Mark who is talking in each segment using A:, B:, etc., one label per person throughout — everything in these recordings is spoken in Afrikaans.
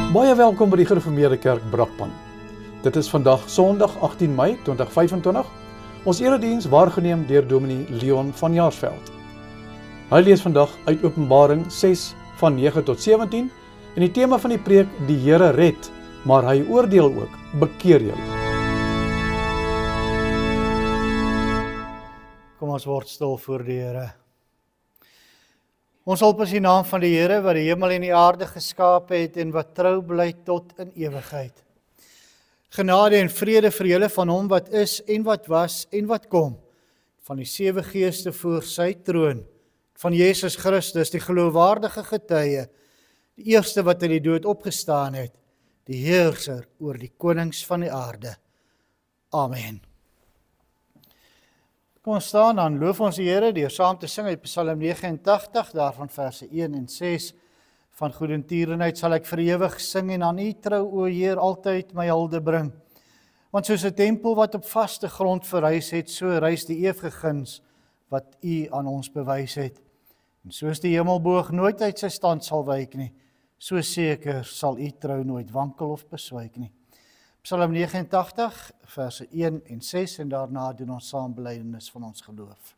A: Baie welkom by die Gereformeerde Kerk Brakpan. Dit is vandag Sondag 18 Mei 2025. Ons erediens waargeneem deur Dominee Leon van Jaarsveld. Hy lees vandag uit Openbaring 6 van 9 tot 17 en die tema van die preek: die Here red, maar hy oordeel ook, bekeer jou.
B: Kom ons word stil voor die Here. Ons hulp is die naam van die Here wat die hemel en die aarde geskaap het en wat trou bly tot in ewigheid. Genade en vrede vir julle van hom wat is en wat was en wat kom, van die 7 geeste voor sy troon, van Jesus Christus, die geloofwaardige getuie, die eerste wat uit die dood opgestaan het, die heerser oor die konings van die aarde. Amen. Kom ons staan, dan loof ons die Here deur saam te sing uit Psalm 89, daarvan verse 1 en 6. Van goedertierenheid sal ek vir ewig sing en aan U trou, o Heer, altyd my hulde bring. Want soos 'n tempel wat op vaste grond verrys het, so rys die ewige guns wat U aan ons bewys het. En soos die hemelboog nooit uit sy stand sal wyk nie, so seker sal U trou nooit wankel of beswyk nie. Psalm 89, verse 1 en 6 en daarna doen ons saam belydenis van ons geloof.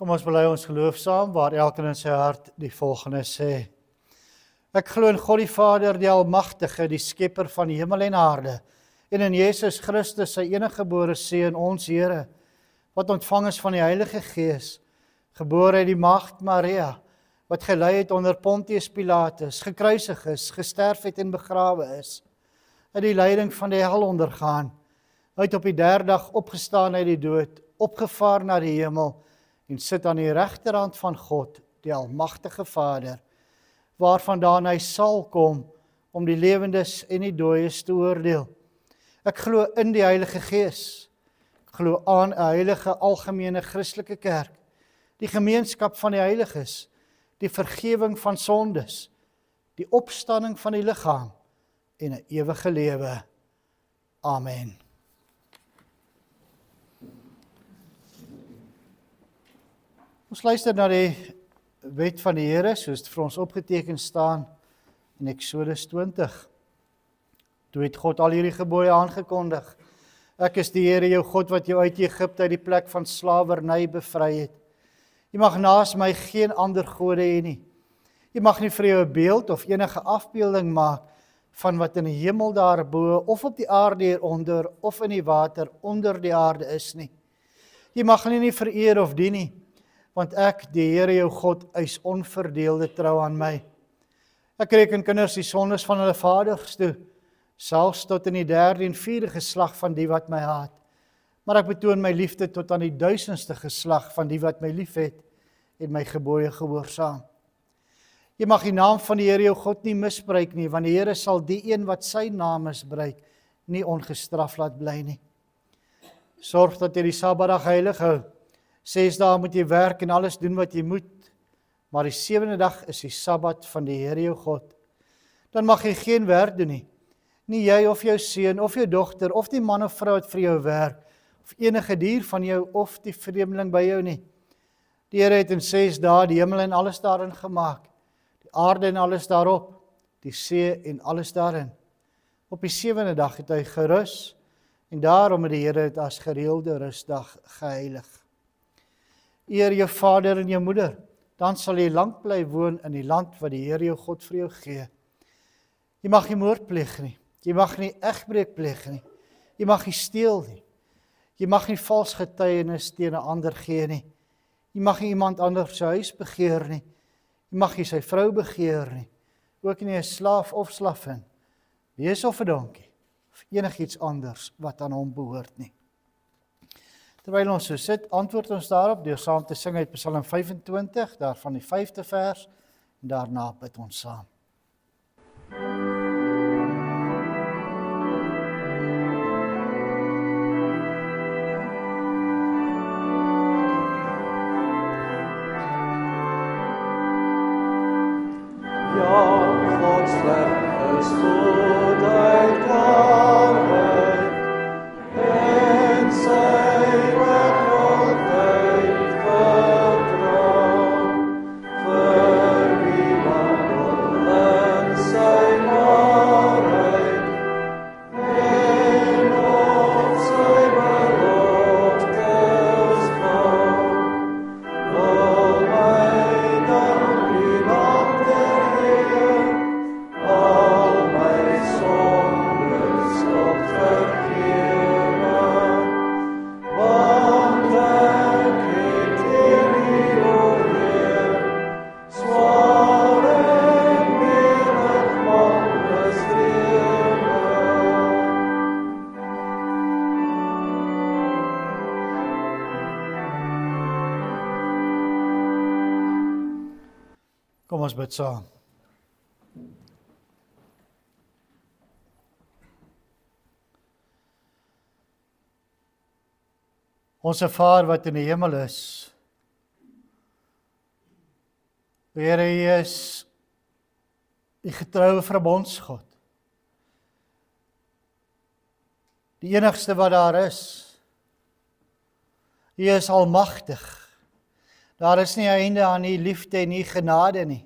B: Kom ons bely ons geloof saam, waar elkeen in sy hart die volgende sê. Ek glo in God die Vader, die Almagtige, die skepper van die hemel en aarde, en in Jesus Christus, sy eniggebore Seun, ons Here, wat ontvang is van die Heilige Gees, gebore uit die Maagd Maria, wat gelei het onder Pontius Pilatus, gekruisig is, gesterf het en begrawe is, uit die lyding van die hel ondergaan, uit op die 3de dag opgestaan uit die dood, opgevaar na die hemel, en sit aan die regterhand van God, die Almagtige Vader, waarvandaan hy sal kom om die lewendes en die dooies te oordeel. Ek glo in die Heilige Gees. Ek glo aan 'n heilige algemene Christelike kerk, die gemeenskap van die heiliges, die vergewing van sondes, die opstanding van die liggaam en 'n ewige lewe. Amen. Ons luister na die wet van die Here, soos dit vir ons opgeteken staan in Eksodus 20. Toe het God al hierdie gebooie aangekondig. Ek is die Here jou God wat jou uit Egipte uit die plek van slawerny bevry het. Jy mag naas my geen ander gode hê nie. Jy mag nie vir jou 'n beeld of enige afbeelding maak van wat in die hemel daarbo of op die aarde hieronder of in die water onder die aarde is nie. Jy mag hulle nie vereer of dien nie, want ek, die Here jou God, eis onverdeelde trou aan my. Ek reken kinders die sondes van hulle vaders toe, selfs tot in die 3de en 4de geslag van die wat my haat. Maar ek betoon my liefde tot aan die 1000ste geslag van die wat my liefhet en my gebooie gehoorsaam. Jy mag die naam van die Here jou God nie misbruik nie, want die Here sal die een wat sy naam misbruik nie ongestraf laat bly nie. Sorg dat jy die Sabbatdag heilig hou. 6 dae moet jy werk en alles doen wat jy moet, maar die 7de dag is die Sabbat van die Here jou God. Dan mag jy geen werk doen nie. Nie jy of jou seun of jou dogter of die man of vrou wat vir jou werk, of enige dier van jou of die vreemdeling by jou nie. Die Here het in 6 dae die hemel en alles daarin gemaak, die aarde en alles daarop, die see en alles daarin. Op die 7de dag het hy gerus, en daarom het die Here dit as gereelde rustdag geheilig. Eer jou vader en jou moeder, dan sal jy lank bly woon in die land wat die Here jou God vir jou gee. Jy mag nie moord pleeg nie, jy mag nie egbreek pleeg nie, jy mag nie steel nie, jy mag nie vals getuienis teen 'n ander gee nie, jy mag nie iemand anders se huis begeer nie, jy mag nie sy vrou begeer nie, ook nie 'n slaaf of slavin, wees of 'n donkie, of enigiets anders wat aan hom behoort nie. Terwyl ons so sit, antwoord ons daarop deur saam te sing uit Psalm 25, daarvan die 5de vers, en daarna bid ons saam. Kom ons bid saam. Onse Vader wat in die hemel is, Here, U is die getroue verbondsgod, die enigste wat daar is. U is almagtig. Daar is nie 'n einde aan U liefde en U genade nie.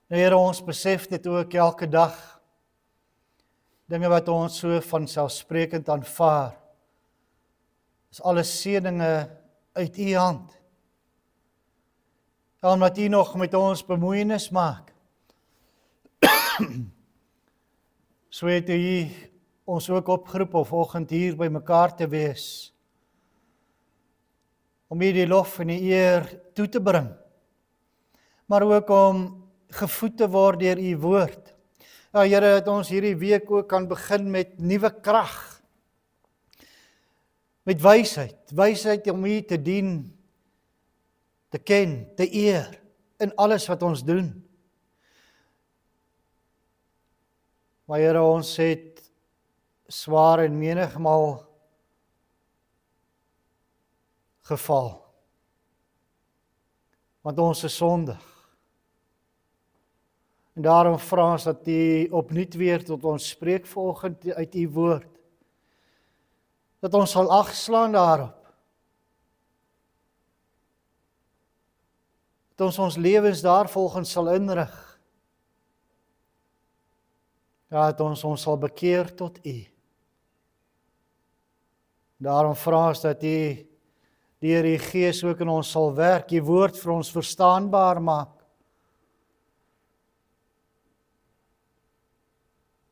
B: Here, ons besef dit ook elke dag. Dinge wat ons so vanselfsprekend aanvaar, is alles seëninge uit U hand. Omdat U nog met ons bemoeienis maak. So het U ons ook opgeroep om vanoggend hier by mekaar te wees, om U die lof en die eer toe te bring, maar ook om gevoed te word deur U woord. Ja, Here, dat ons hierdie week ook kan begin met nuwe krag, met wysheid om U te dien, te ken, te eer in alles wat ons doen. Maar Here, ons het swaar en menigmal geval, want ons is sondig. En daarom vra ons dat U opnuut weer tot ons spreek vanoggend uit U woord, dat ons sal ag slaan daarop, dat ons lewens daarvolgens sal inrig, dat ons sal bekeer tot U. Daarom vra ons dat U deur die Gees ook in ons sal werk, die woord vir ons verstaanbaar maak.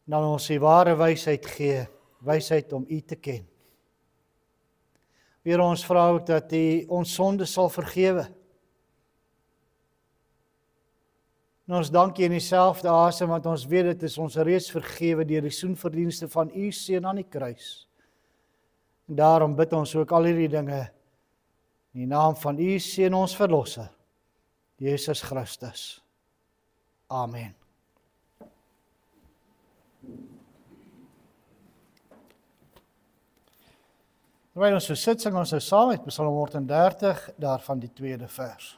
B: Dan ons die ware wysheid gee, wysheid om U te ken. Here, ons vra ook dat U ons sonde sal vergewe. En ons dank U in dieselfde asem, want ons weet dit is ons reeds vergewe deur die soenverdienste van U seun aan die kruis. En daarom bid ons ook al hierdie dinge in die naam van U seun ons verlosser, Jesus Christus. Amen. Terwyl ons so sit, sing ons nou saam met Psalm 130, daarvan die 2de vers.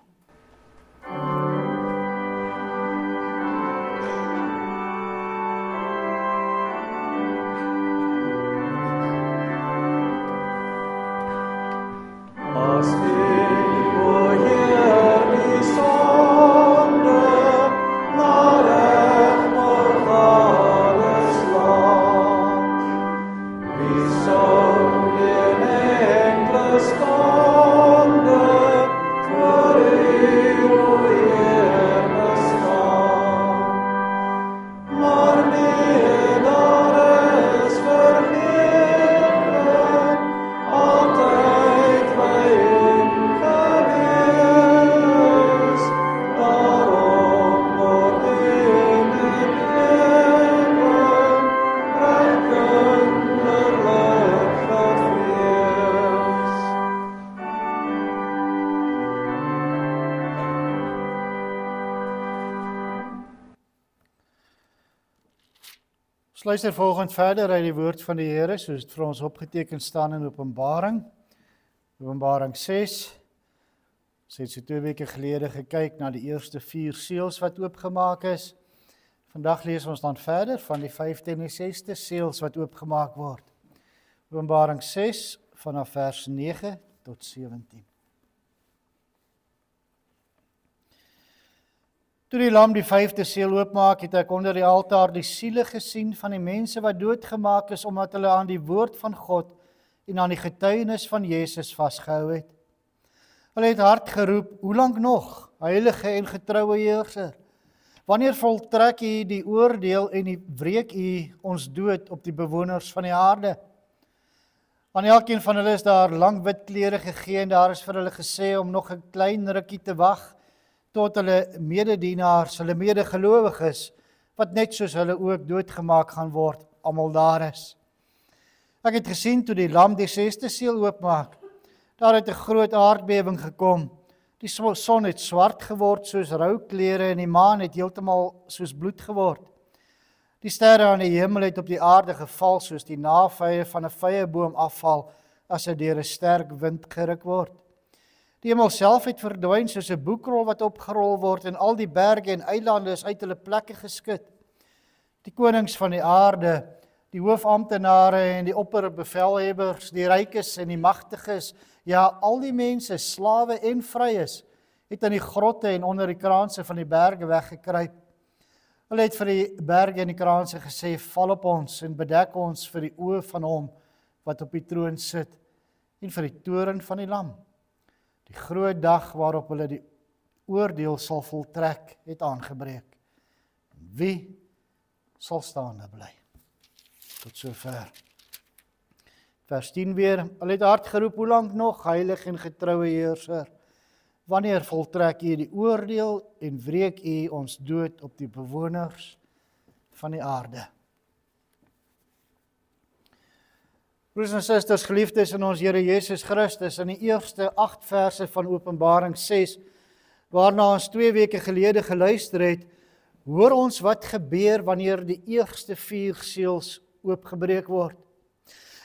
B: Ons luister volgend verder uit die woord van die Here, soos dit vir ons opgeteken staan in Openbaring. Openbaring 6. Ons het so 2 weke gelede gekyk na die eerste 4 seels wat oopgemaak is. Vandag lees ons dan verder van die 5de en die 6de seels wat oopgemaak word. Openbaring 6 vanaf vers 9 tot 17. Toe die lam die 5de seel oopmaak, het ek onder die altaar die siele gesien van die mense wat doodgemaak is, omdat hulle aan die woord van God en aan die getuienis van Jesus vasgehou het. Hulle het hard geroep, hoe lank nog, heilige en getroue heerser? Wanneer voltrek U die oordeel en wreek U ons dood op die bewoners van die aarde? Aan elkeen van hulle is daar lang wit klere gegee en daar is vir hulle gesê om nog 'n klein rukkie te wag, tot hulle mededienaars, hulle medegelowiges, wat net soos hulle ook doodgemaak gaan word, almal daar is. Ek het gesien toe die lam die 6de seel oopmaak, daar het 'n groot aardbewing gekom. Die son het swart geword soos rou klere en die maan het heeltemal soos bloed geword. Die sterre aan die hemel het op die aarde geval soos die navye van 'n vyeboom afval as hy deur 'n sterk wind geruk word. Die hemel self het verdwyn soos 'n boekrol wat opgerol word en al die berge en eilande is uit hulle plekke geskit. Die konings van die aarde, die hoofamptenare en die opperbevelhebbers, die rykes en die magtiges, ja, al die mense, slawe en vryes, het in die grotte en onder die kraanse van die berge weggekruip. Hulle het vir die berge en die kraanse gesê, val op ons en bedek ons vir die oë van hom wat op die troon sit en vir die toren van die lam. Die groot dag waarop hulle die oordeel sal voltrek, het aangebreek. Wie sal staande bly? Tot sover. Vers 10 weer, hulle het hard geroep, hoe lank nog, heilig en getroue heerser? Wanneer voltrek U die oordeel en wreek U ons dood op die bewoners van die aarde? Broers en susters, geliefdes in ons Here Jesus Christus, in die eerste 8 verse van Openbaring 6, waarna ons 2 weke gelede geluister het, hoor ons wat gebeur wanneer die eerste 4 seels oopgebreek word.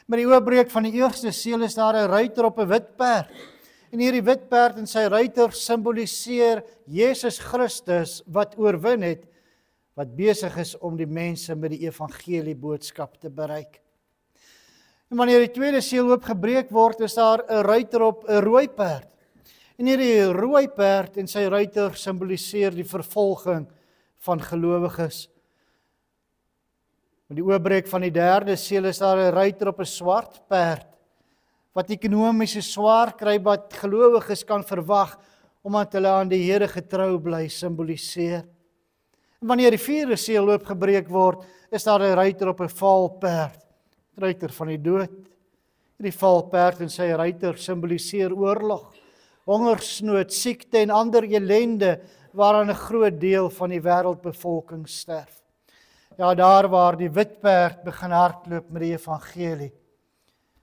B: Met die oopbreek van die eerste seel is daar 'n ruiter op 'n wit perd. En hierdie wit perd en sy ruiter simboliseer Jesus Christus wat oorwin het, wat besig is om die mense met die evangelie boodskap te bereik. En wanneer die tweede seel oopgebreek word, is daar 'n ruiter op 'n rooi perd. En hierdie rooi perd en sy ruiter simboliseer die vervolging van gelowiges. Met die oopbreek van die derde seël is daar 'n ruiter op 'n swart perd, wat ekonomiese swaar kry wat gelowiges kan verwag, omdat hulle aan die Here getrou bly, simboliseer. En wanneer die vierde seël oopgebreek word, is daar 'n ruiter op 'n valperd, ruiter van die dood. Die valperd en sy ruiter simboliseer oorlog, hongersnood, siekte en ander elende waaraan 'n groot deel van die wêreldbevolking sterf. Ja, daar waar die wit perd begin hardloop met die evangelie,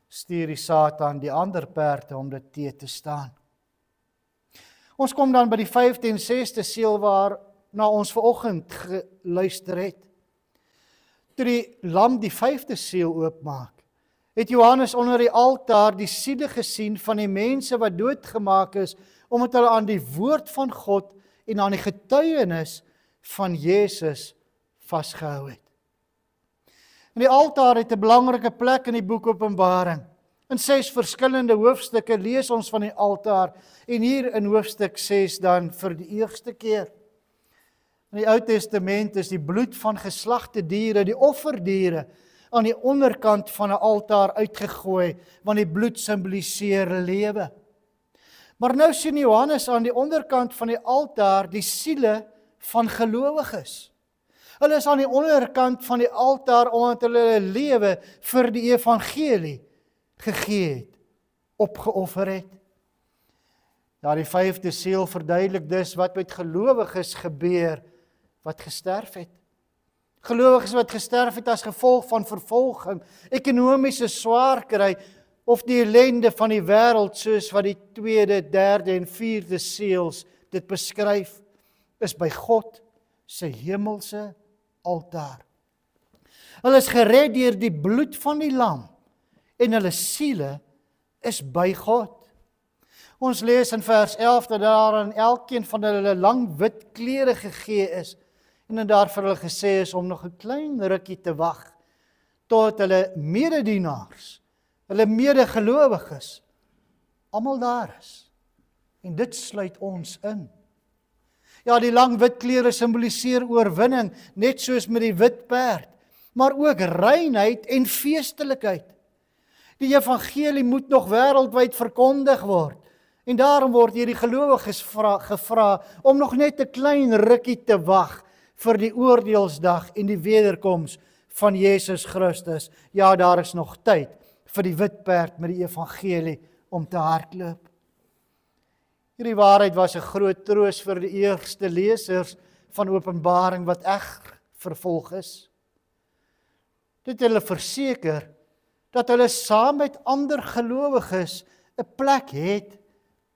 B: stuur die Satan die ander perde om dit te staan. Ons kom dan by die 5de en 6de seël waarna ons vanoggend geluister het. Toe die lam die 5de seël oopmaak, het Johannes onder die altaar die siele gesien van die mense wat doodgemaak is, omdat hulle aan die woord van God en aan die getuienis van Jesus vasgehou het. En die altaar het 'n belangrike plek in die boek Openbaring. In 6 verskillende hoofstukke lees ons van die altaar, en hier in hoofstuk 6 dan vir die eerste keer. In die Ou Testament is die bloed van geslagte diere, die offerdiere, aan die onderkant van 'n altaar uitgegooi, want die bloed simboliseer lewe. Maar nou sien Johannes aan die onderkant van die altaar die siele van gelowiges. Hulle is aan die onderkant van die altaar omdat hulle hulle lewe vir die evangelie gegee het, opgeoffer het. Ja, die 5de seël verduidelik dus wat met gelowiges gebeur wat gesterf het. Gelowiges wat gesterf het as gevolg van vervolging, ekonomiese swaar kry of die ellende van die wêreld, soos wat die 2de, 3de en 4de seëls dit beskryf, is by God se hemelse altaar. Hulle is gered deur die bloed van die lam en hulle siele is by God. Ons lees in vers 11 dat daar aan elkeen van hulle lang wit klere gegee is en dat daar vir hulle gesê is om nog 'n klein rukkie te wag tot hulle mededienaars, hulle medegelowiges, almal daar is. En dit sluit ons in. Ja, die lang wit klere simboliseer oorwinning, net soos met die wit perd, maar ook reinheid en feestelikheid. Die evangelie moet nog wêreldwyd verkondig word. En daarom word hierdie gelowiges gevra om nog net 'n klein rukkie te wag vir die oordeelsdag en die wederkoms van Jesus Christus. Ja, daar is nog tyd vir die wit perd met die evangelie om te hardloop. Hierdie waarheid was 'n groot troos vir die eerste lesers van Openbaring wat vervolg is. Dit hulle verseker dat hulle saam met ander gelowiges 'n plek het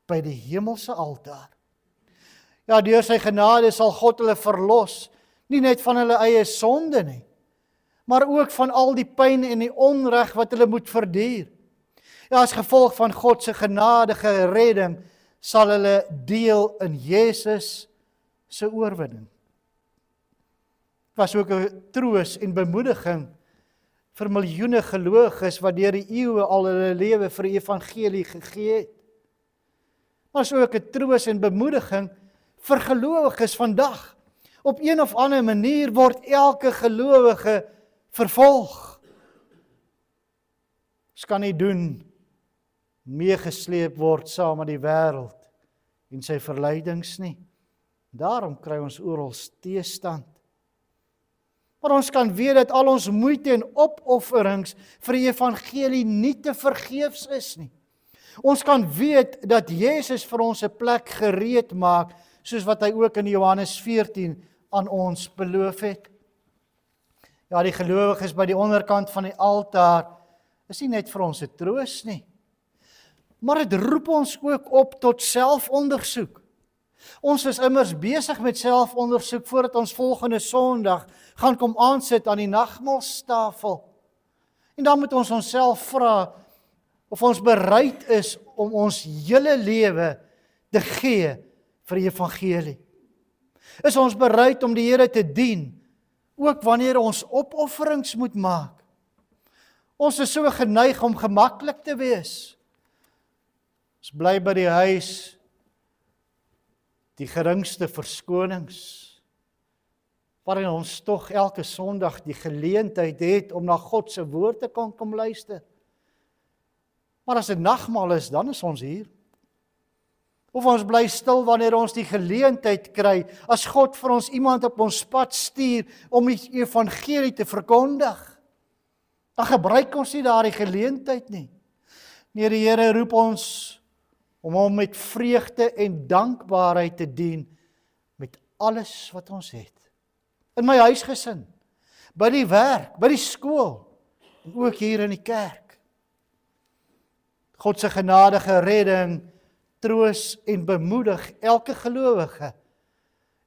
B: by die hemelse altaar. Ja, deur sy genade sal God hulle verlos, nie net van hulle eie sonde nie, maar ook van al die pyn en die onreg wat hulle moet verduur. Ja, as gevolg van God se genadige redding, sal hulle deel in Jesus se oorwinning. Het was ook 'n troos en bemoediging vir miljoene gelowiges wat deur die eeue al hulle lewe vir die evangelie gegee het. Maar is ook 'n troos en bemoediging vir gelowiges vandag. Op een of ander manier word elke gelowige vervolg. Ons kan nie doen meegesleep word saam met die wêreld en sy verleidings nie. Daarom kry ons oral teestand. Maar ons kan weet dat al ons moeite en opofferings vir die evangelie nie te vergeefs is nie. Ons kan weet dat Jesus vir ons 'n plek gereed maak, soos wat hy ook in Johannes 14 aan ons beloof het. Ja, die gelowiges by die onderkant van die altaar is nie net vir ons 'n troos nie, maar dit roep ons ook op tot selfondersoek. Ons is immers besig met selfondersoek voordat ons volgende Sondag gaan kom aansit aan die nagmaalstafel. En dan moet ons onsself vra of ons bereid is om ons hele lewe te gee vir die evangelie. Is ons bereid om die Here te dien, ook wanneer ons opofferings moet maak? Ons is so geneig om gemaklik te wees. Ons bly by die huis, die geringste verskonings. waarin ons tog elke Sondag die geleentheid het om na God se woord te kom luister. Maar as dit nagmaal is, dan is ons hier. Of ons bly stil wanneer ons die geleentheid kry, as God vir ons iemand op ons pad stuur om die evangelie te verkondig. Dan gebruik ons nie daardie geleentheid nie. Nee, die Here roep ons om hom met vreugde en dankbaarheid te dien met alles wat ons het. In my huisgesin, by die werk, by die skool en ook hier in die kerk. God se genadige redding troos en bemoedig elke gelowige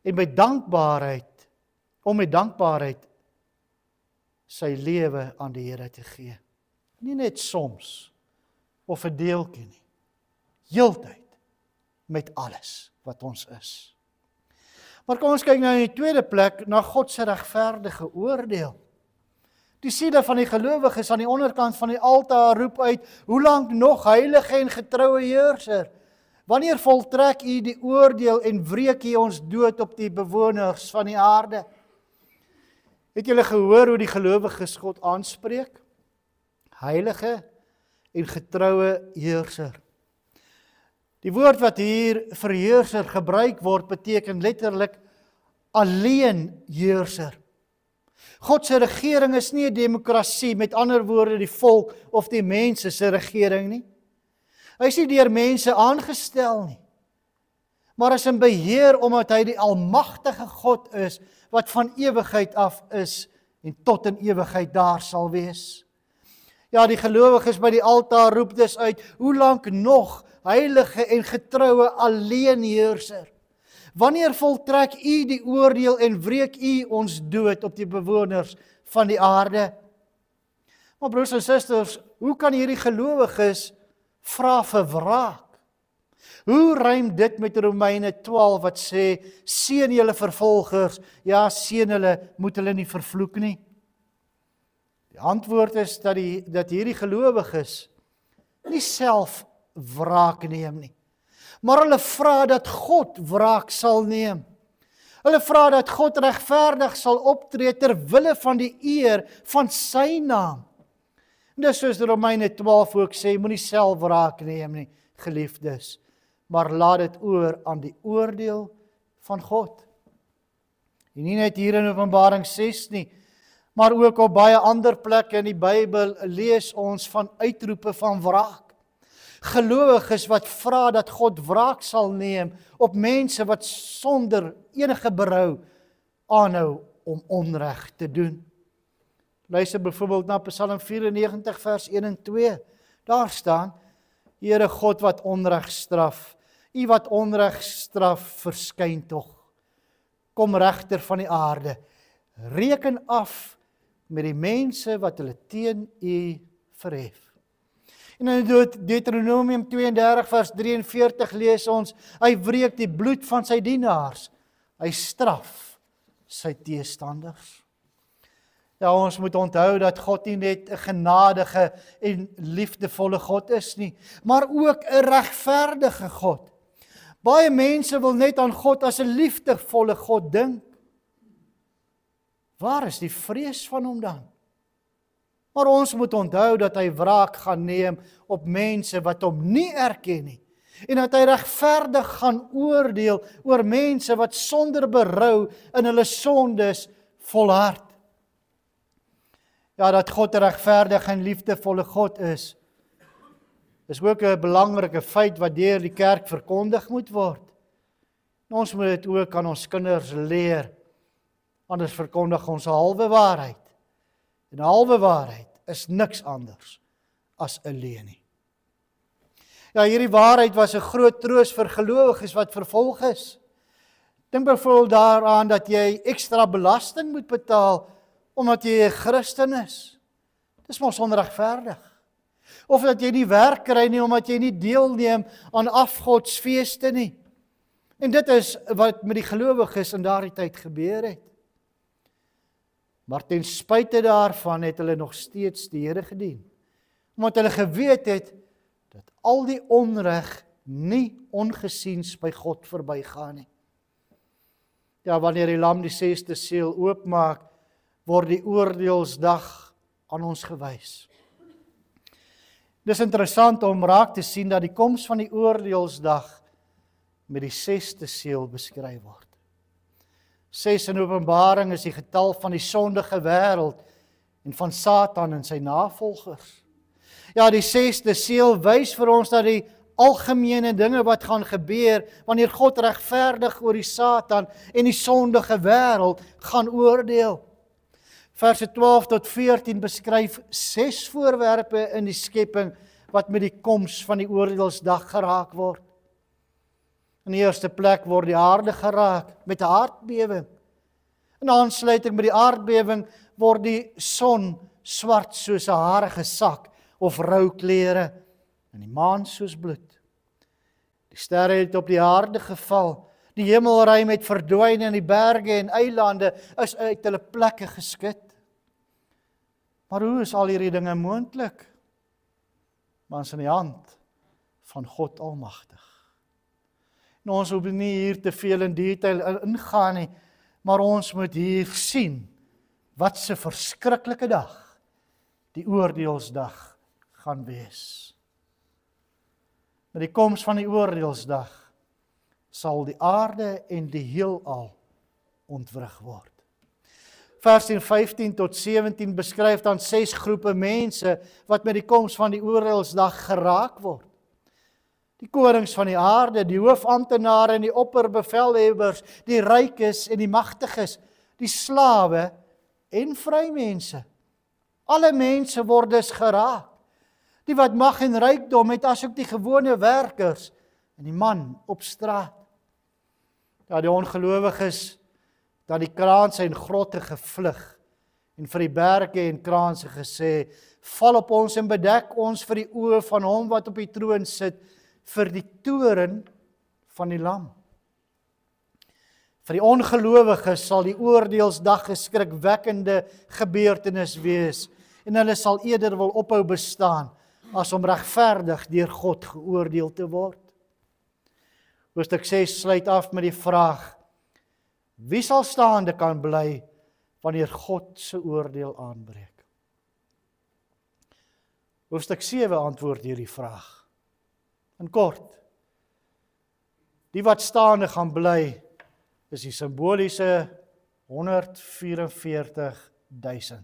B: en met dankbaarheid, om met dankbaarheid sy lewe aan die Here te gee. Nie net soms of 'n deeltjie nie. Heeltyd met alles wat ons is. Maar kom ons kyk nou in die tweede plek na God se regverdige oordeel. Die siele van die gelowiges aan die onderkant van die altaar roep uit: "Hoe lank nog, heilige en getroue Heerser? Wanneer voltrek U die oordeel en wreek U ons dood op die bewoners van die aarde?" Het julle gehoor hoe die gelowiges God aanspreek? Heilige en getroue Heerser. Die woord wat hier vir Heerser gebruik word, beteken letterlik alleen Heerser. God se regering is nie 'n demokrasie, met ander woorde die volk of die mense se regering nie. Hy is nie deur mense aangestel nie, maar is in beheer omdat hy die almagtige God is, wat van ewigheid af is en tot in ewigheid daar sal wees. Ja, die gelowiges by die altaar roep dus uit: "Hoe lank nog, heilige en getroue alleen Heerser? Wanneer voltrek U die oordeel en wreek U ons dood op die bewoners van die aarde?" Maar broers en susters, hoe kan hierdie gelowiges vra vir wraak? Hoe rym dit met Romeine 12 wat sê: "Seën julle vervolgers, ja, seën hulle, moet hulle nie vervloek nie"? Die antwoord is dat hierdie gelowiges nie self wraak neem nie, maar hulle vra dat God wraak sal neem. Hulle vra dat God regverdig sal optree ter wille van die eer van sy naam. En dis soos Romeine 12 ook sê: "Moenie self wraak neem nie, geliefdes, maar laat dit oor aan die oordeel van God." En nie net hier in Openbaring 6 nie, maar ook op baie ander plekke in die Bybel lees ons van uitroepe van wraak. Gelowiges wat vra dat God wraak sal neem op mense wat sonder enige berou aanhou om onreg te doen. Luister byvoorbeeld na Psalm 94 vers 1 en 2. Daar staan: "Here God wat onreg straf, U wat onreg straf, verskyn tog. Kom regter van die aarde, reken af met die mense wat hulle teen U verhef." En in Deuteronomium 32 vers 43 lees ons: "Hy wreek die bloed van sy dienaars, hy straf sy teestanders." Ja, ons moet onthou dat God nie net 'n genadige en liefdevolle God is nie, maar ook 'n regverdige God. Baie mense wil net aan God as 'n liefdevolle God dink. Waar is die vrees van hom dan? Maar ons moet onthou dat hy wraak gaan neem op mense wat hom nie erken nie, en dat hy regverdig gaan oordeel oor mense wat sonder berou in hulle sondes volhard. Ja, dat God 'n regverdige en liefdevolle God is ook 'n belangrike feit wat deur die kerk verkondig moet word. En ons moet dit ook aan ons kinders leer, anders verkondig ons 'n halwe waarheid. En 'n halwe waarheid is niks anders as 'n leuen. Ja, hierdie waarheid was 'n groot troos vir gelowiges wat vervolg is. Dink byvoorbeeld daaraan dat jy ekstra belasting moet betaal omdat jy 'n Christen is. Dis mos onregverdig. Of dat jy nie werk kry nie omdat jy nie deelneem aan afgodsfeeste nie. En dit is wat met die gelowiges in daardie tyd gebeur het. Maar ten spyte daarvan het hulle nog steeds die Here gedien, omdat hulle geweet het dat al die onreg nie ongesiens by God verbygaan nie. Ja, wanneer die lam die 6de seël oopmaak, word die oordeelsdag aan ons gewys. Dis interessant om raak te sien dat die koms van die oordeelsdag met die 6de seël beskryf word. 6 in Openbaring is die getal van die sondige wêreld en van Satan en sy navolgers. Ja, die 6de seël wys vir ons dat die algemene dinge wat gaan gebeur wanneer God regverdig oor die Satan en die sondige wêreld gaan oordeel. Verse 12 tot 14 beskryf 6 voorwerpe in die skepping wat met die koms van die oordeelsdag geraak word. In die eerste plek word die aarde geraak met 'n aardbewing. In aansluiting met die aardbewing word die son swart soos 'n harige sak of rou klere en die maan soos bloed. Die sterre het op die aarde geval. Die hemelruim het verdwyn en die berge en eilande is uit hulle plekke geskit. Maar hoe is al hierdie dinge moontlik? Maar is in die hand van God Almagtig. En ons hoef nie hier te veel in detail ingaan nie, maar ons moet hier sien wat 'n verskriklike dag die oordeelsdag gaan wees. Met die koms van die oordeelsdag sal die aarde en die heelal ontwrig word. Vers 15 tot 17 beskryf dan 6 groepe mense wat met die koms van die oordeelsdag geraak word. Die konings van die aarde, die hoofamptenare en die opperbevelhebbers, die rykes en die magtiges, die slawe en vrymense. Alle mense word dus geraak. Die wat mag en rykdom het, asook die gewone werkers en die man op straat. Ja, die ongelowiges dat die kraanse en grotte gevlug en vir die berge en kraanse gesê, val op ons en bedek ons vir die oë van hom wat op die troon sit, vir die toren van die lam. Vir die ongelowiges sal die oordeelsdag 'n skrikwekkende gebeurtenis wees en hulle sal eerder wil ophou bestaan as om regverdig deur God geoordeel te word. Hoofstuk 6 sluit af met die vraag: wie sal staande kan bly wanneer God se oordeel aanbreek? Hoofstuk 7 antwoord hierdie vraag. In kort, die wat staande gaan bly, is die simboliese 144.000.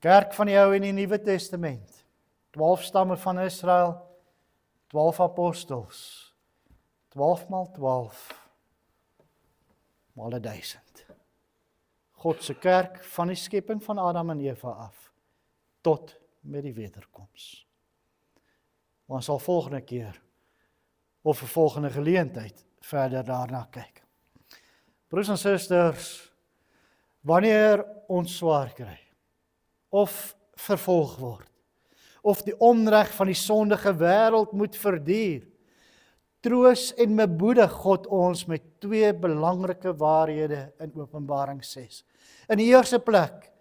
B: Kerk van die Ou en die Nuwe Testament, 12 stamme van Israel, 12 apostels, 12 maal 12, maal 1000. God se kerk van die skepping van Adam en Eva af, tot met die wederkoms. Ons sal volgende keer, of 'n volgende geleentheid, verder daarna kyk. Broers en susters, wanneer ons swaar kry, of vervolg word, of die onreg van die sondige wêreld moet verduur, troos en bemoedig God ons met 2 belangrike waarhede in Openbaring 6. In die eerste plek,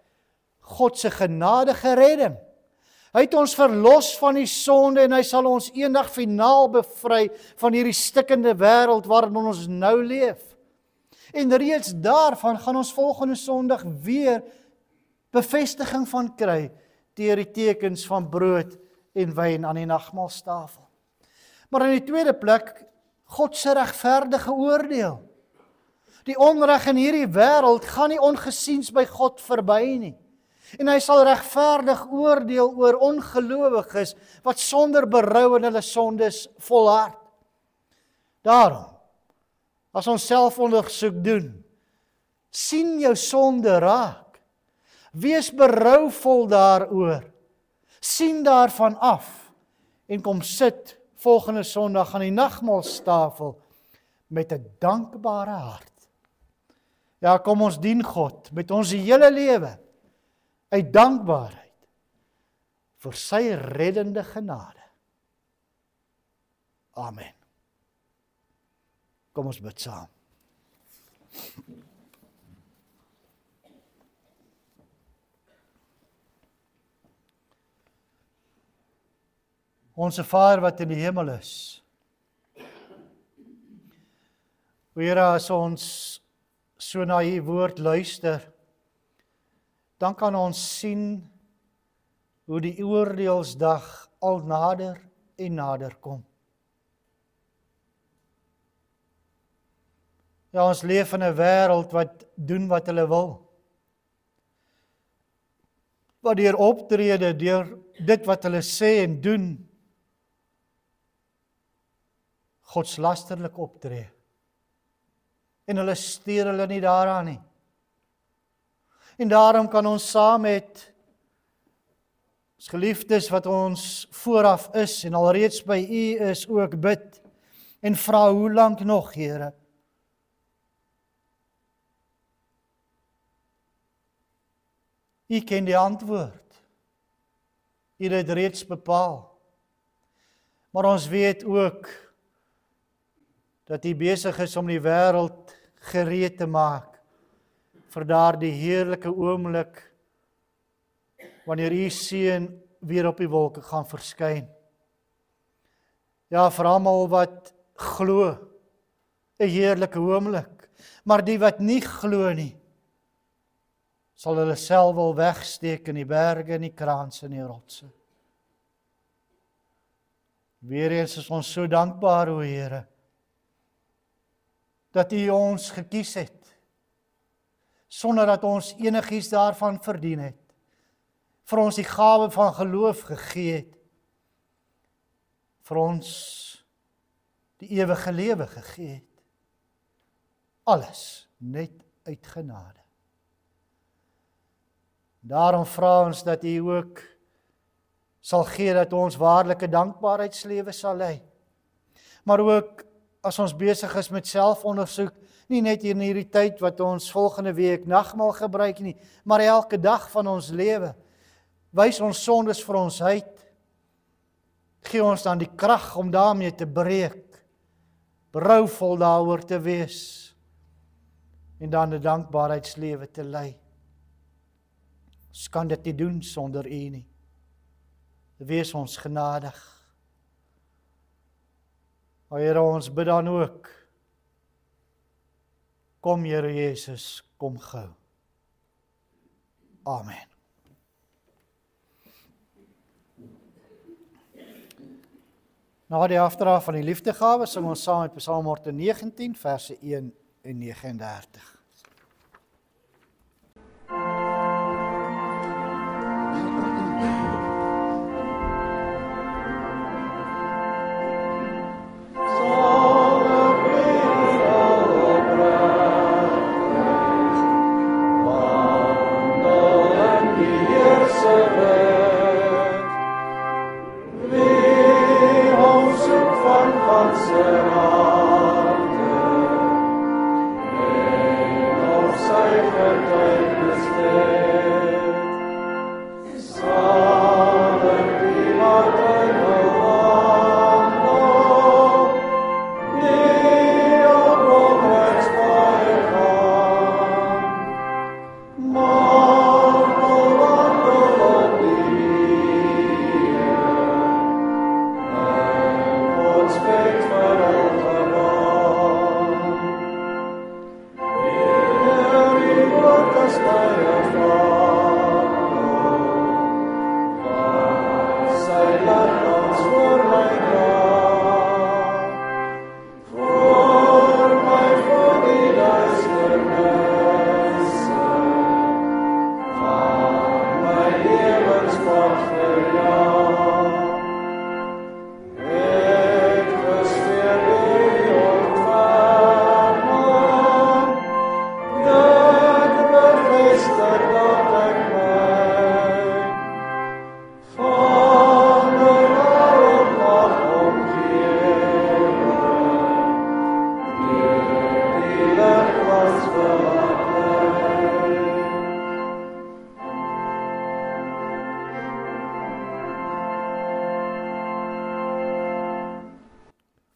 B: God se genadige redding. Hy het ons verlos van die sonde en hy sal ons eendag finaal bevry van hierdie stikkende wêreld waarin ons nou leef. En reeds daarvan gaan ons volgende Sondag weer bevestiging van kry deur die tekens van brood en wyn aan die nagmaalstafel. Maar in die tweede plek, God se regverdige oordeel. Die onreg in hierdie wêreld gaan nie ongesiens by God verby nie. En hy sal regverdig oordeel oor ongelowiges wat sonder berou in hulle sondes volhard. Daarom, as ons selfondersoek doen, sien jou sonde raak. Wees berouvol daaroor. Sien daarvan af en kom sit volgende Sondag aan die nagmaalstafel met 'n dankbare hart. Ja, kom ons dien God met ons hele lewe uit dankbaarheid vir sy reddende genade. Amen. Kom ons bid saam. Onse Vader wat in die hemel is, Here, as ons so na U woord luister, dan kan ons sien hoe die oordeelsdag al nader en nader kom. Ja, ons leef in 'n wêreld wat doen wat hulle wil. Wat deur optrede, deur dit wat hulle sê en doen, godslasterlik optree. En hulle steur hulle nie daaraan nie. En daarom kan ons saam met ons geliefdes wat ons vooraf is en alreeds by U is ook bid en vra, hoe lank nog, Here? U ken die antwoord. U het dit reeds bepaal. Maar ons weet ook dat U besig is om die wêreld gereed te maak vir daardie heerlike oomblik wanneer U seun weer op die wolke gaan verskyn. Ja, vir almal wat glo, 'n heerlike oomblik. Maar die wat nie glo nie, sal hulle self wel wegsteek in die berge en die kraanse en die rotse. Weereens is ons so dankbaar, o Here, dat U ons gekies het, sonder dat ons enigiets daarvan verdien het, vir ons die gawe van geloof gegee het, vir ons die ewige lewe gegee het. Alles net uit genade. Daarom vra ons dat U ook sal gee dat ons waarlike dankbaarheidslewe sal lei. Maar ook as ons besig is met selfondersoek, nie net hier in hierdie tyd wat ons volgende week nagmaal gebruik nie, maar elke dag van ons lewe, wys ons sondes vir ons uit, gee ons dan die krag om daarmee te breek, berouvol daaroor te wees, en dan 'n dankbaarheidslewe te lei. Ons kan dit nie doen sonder U nie. Wees ons genadig. O Here, ons bid dan ook. Kom Here Jesus, kom gou. Amen. Na die afdra van die liefdegawe sing ons saam met Psalm 119 verse 1 en 39.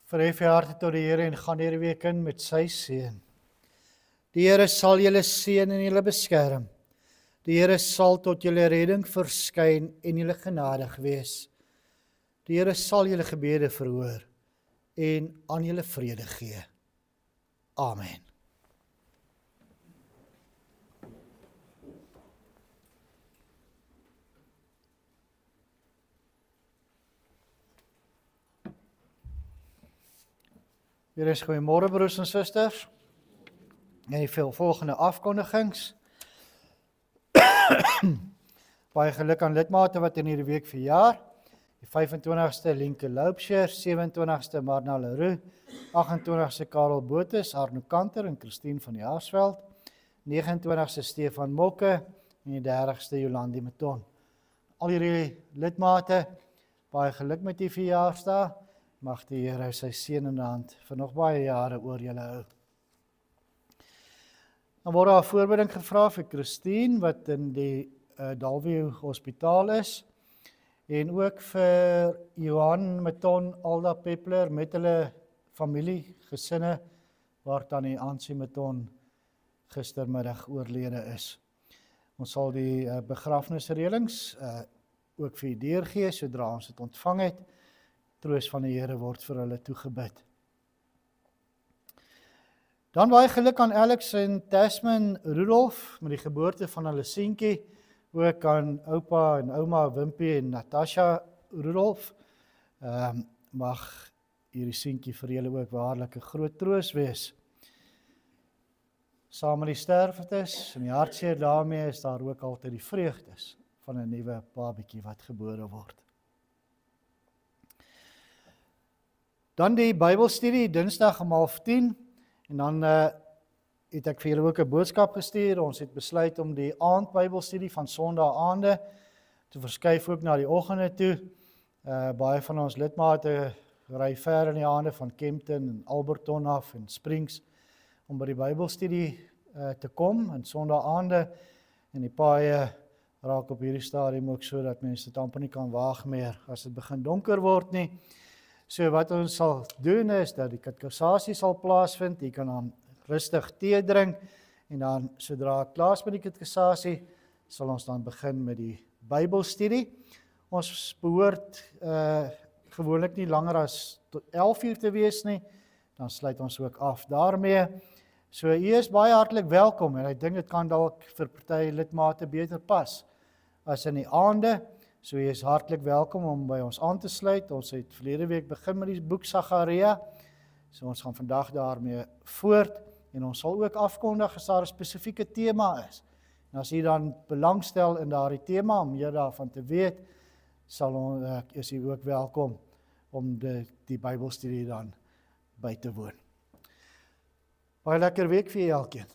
B: Verhef je harte tot die Here en gaan hierdie week in met sy seën. Die Here sal julle seën en julle beskerm. Die Here sal tot julle redding verskyn en julle genadig wees. Die Here sal julle gebede verhoor en aan julle vrede gee. Amen. Weer eens goeiemôre broers en susters. En die volgende afkondigings. Baie geluk aan lidmate wat in hierdie week verjaar. Die 25ste Lienke Loubser, 27ste Marna Leroux, 28ste Karel Botes, Arno Kanter en Christine van Jaarsveld, 29ste Stefan Mokke en die 30ste Jolandi Meton. Al hierdie lidmate, baie geluk met die verjaarsdag. Mag die Here sy seënende hand vir nog baie jare oor julle hou. Dan word daar 'n voorbeding gevra vir Christine wat in die Dalview Hospitaal is. En ook vir Johan Meton, Alda Peppler met hulle familie, gesinne, waar tannie Ansie Meton gistermiddag oorlede is. Ons sal die begrafnisreëlings ook vir u deurgee sodra ons dit ontvang het. Troos van die Here word vir hulle toegebid. Dan baie geluk aan Alex en Tasman Rudolf met die geboorte van hulle seentjie. Ook aan oupa en ouma Wimpie en Natasha Rudolf. Mag hierdie seentjie vir julle ook waarlik 'n groot troos wees. Saam met die sterftes en die hartseer daarmee is daar ook altyd die vreugdes van 'n nuwe babatjie wat gebore word. Dan die Bybelstudie Dinsdag om 09:30 en dan het ek vir julle ook 'n boodskap gestuur. Ons het besluit om die aand Bybelstudie van Sondag aande te verskuif ook na die oggende toe. Baie van ons lidmate ry ver in die aande van Kempton en Alberton af en Springs om by die Bybelstudie te kom en Sondag aande en die paaie raak op hierdie stadium ook so dat mense dit amper nie kan waag meer as dit begin donker word nie. So wat ons sal doen is dat die katekisasie sal plaasvind. Jy kan dan rustig tee drink en dan sodra ek klaar is met die katekisasie sal ons dan begin met die Bybelstudie. Ons behoort gewoonlik nie langer as tot 11:00 te wees nie. Dan sluit ons ook af daarmee. So u is baie hartlik welkom en ek dink dit kan dalk vir party lidmate beter pas as in die aande. So jy is hartlik welkom om by ons aan te sluit. Ons het verlede week begin met die boek Sagaria. So ons gaan vandag daarmee voort en ons sal ook afkondig as daar 'n spesifieke tema is. En as jy dan belangstel in daardie tema om meer daarvan te weet, is jy ook welkom om die Bybelstudie dan by te woon. Baie lekker week vir julle elkeen.